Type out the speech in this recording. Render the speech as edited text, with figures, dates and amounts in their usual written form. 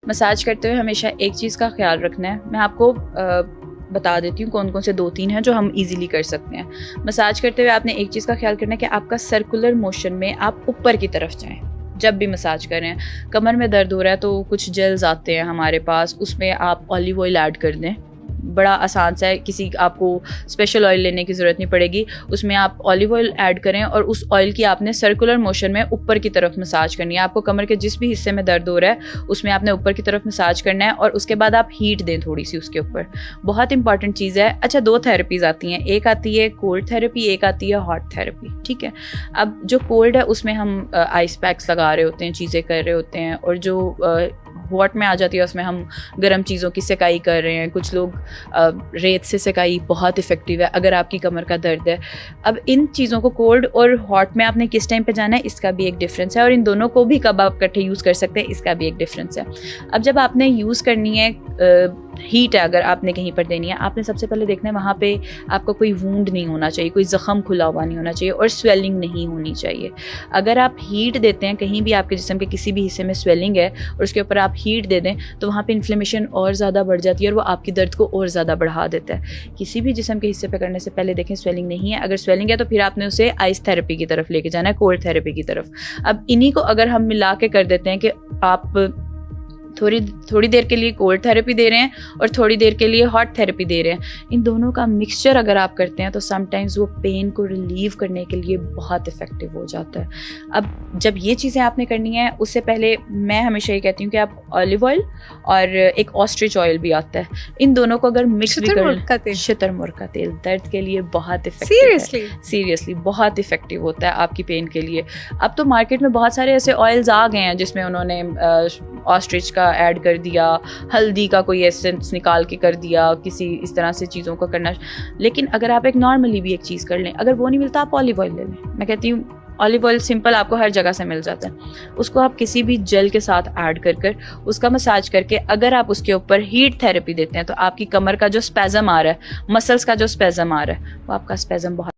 Massage کرتے ہوئے ہمیشہ ایک چیز کا خیال رکھنا ہے. میں آپ کو بتا دیتی ہوں کون کون سے 2-3 ہیں جو ہم ایزیلی کر سکتے ہیں. مساج کرتے ہوئے آپ نے ایک چیز کا خیال کرنا ہے کہ آپ کا سرکولر موشن میں آپ اوپر کی طرف جائیں جب بھی مساج کر رہے ہیں. کمر میں درد ہو رہا ہے تو کچھ جیلز آتے ہیں ہمارے پاس, اس میں آپ اولیو آئل ایڈ کر دیں. بڑا آسان سا ہے, کسی آپ کو اسپیشل آئل لینے کی ضرورت نہیں پڑے گی. اس میں آپ اولیو آئل ایڈ کریں اور اس آئل کی آپ نے سرکولر موشن میں اوپر کی طرف مساج کرنی ہے. آپ کو کمر کے جس بھی حصے میں درد ہو رہا ہے اس میں آپ نے اوپر کی طرف مساج کرنا ہے, اور اس کے بعد آپ ہیٹ دیں تھوڑی سی اس کے اوپر. بہت امپارٹنٹ چیز ہے. اچھا, 2 تھراپیز آتی ہیں, ایک آتی ہے کولڈ تھراپی, ایک آتی ہے ہاٹ تھراپی. ٹھیک ہے, اب جو کولڈ ہے اس میں ہم آئس پیکس لگا رہے ہوتے ہیں, چیزیں کر رہے ہوتے ہیں, اور جو ہاٹ میں آ جاتی ہے اس میں ہم گرم چیزوں کی سکائی کر رہے ہیں. کچھ لوگ ریت سے سکائی بہت افیکٹو ہے اگر آپ کی کمر کا درد ہے. اب ان چیزوں کو کولڈ اور ہاٹ میں آپ نے کس ٹائم پہ جانا ہے اس کا بھی ایک ڈفرینس ہے, اور ان دونوں کو بھی کب آپ اکٹھے یوز کر سکتے ہیں اس کا بھی ایک ڈفرینس ہے. اب جب آپ نے یوز کرنی ہے, ہیٹ ہے اگر آپ نے کہیں پر دینی ہے, آپ نے سب سے پہلے دیکھنا ہے وہاں پہ آپ کا کوئی وونڈ نہیں ہونا چاہیے, کوئی زخم کھلا ہوا نہیں ہونا چاہیے, اور سویلنگ نہیں ہونی چاہیے. اگر آپ ہیٹ دیتے ہیں کہیں بھی, آپ کے جسم کے کسی بھی حصے میں سویلنگ ہے اور اس کے اوپر آپ ہیٹ دے دیں تو وہاں پہ انفلیمیشن اور زیادہ بڑھ جاتی ہے, اور وہ آپ کی درد کو اور زیادہ بڑھا دیتا ہے. کسی بھی جسم کے حصے پہ کرنے سے پہلے دیکھیں سویلنگ نہیں ہے. اگر سویلنگ ہے تو پھر آپ نے اسے آئس تھراپی کی طرف لے کے جانا ہے, کولڈ تھراپی کی طرف. اب انہی کو اگر ہم ملا کے کر دیتے ہیں کہ آپ تھوڑی دیر کے لیے کولڈ تھراپی دے رہے ہیں اور تھوڑی دیر کے لیے ہاٹ تھراپی دے رہے ہیں, ان دونوں کا مکسچر اگر آپ کرتے ہیں تو سم ٹائمز وہ پین کو ریلیو کرنے کے لیے بہت افیکٹو ہو جاتا ہے. اب جب یہ چیزیں آپ نے کرنی ہیں اس سے پہلے میں ہمیشہ یہ کہتی ہوں کہ آپ اولیو آئل اور ایک آسٹرچ آئل بھی آتا ہے, ان دونوں کو اگر مکس بھی کریں, شتر مرغ کا تیل درد کے لیے بہت افیکٹو ہے, سیریسلی بہت افیکٹو ہوتا ہے آپ کی پین کے لیے. اب تو مارکیٹ میں بہت سارے ایسے آئلز آ گئے ہیں جس میں انہوں نے آسٹرچ کا ایڈ کر دیا, ہلدی کا کوئی ایسنس نکال کے کر دیا, کسی اس طرح سے چیزوں کا کرنا. لیکن اگر آپ ایک نارملی بھی ایک چیز کر لیں, اگر وہ نہیں ملتا آپ اولیو آئل لے لیں. میں کہتی ہوں اولیو آئل سمپل آپ کو ہر جگہ سے مل جاتا ہے, اس کو آپ کسی بھی جل کے ساتھ ایڈ کر اس کا مساج کر کے اگر آپ اس کے اوپر ہیٹ تھراپی دیتے ہیں تو آپ کی کمر کا جو اسپیزم آ رہا ہے, مسلس کا جو اسپیزم آ رہا ہے, وہ آپ کا اسپیزم بہت